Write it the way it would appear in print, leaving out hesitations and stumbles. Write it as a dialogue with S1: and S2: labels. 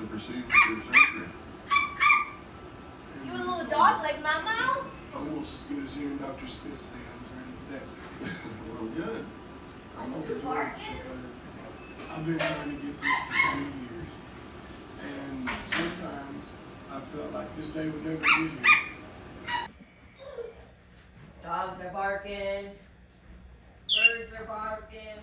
S1: to proceed with your surgery.
S2: You a little dog like Mama?
S3: Almost as good as hearing Dr. Smith say I was ready for that surgery.
S1: Well, good.
S3: I'm overjoyed because I've been trying to get this for 3 years. And sometimes I felt like this day would never get here.
S2: Dogs are barking. Birds are barking.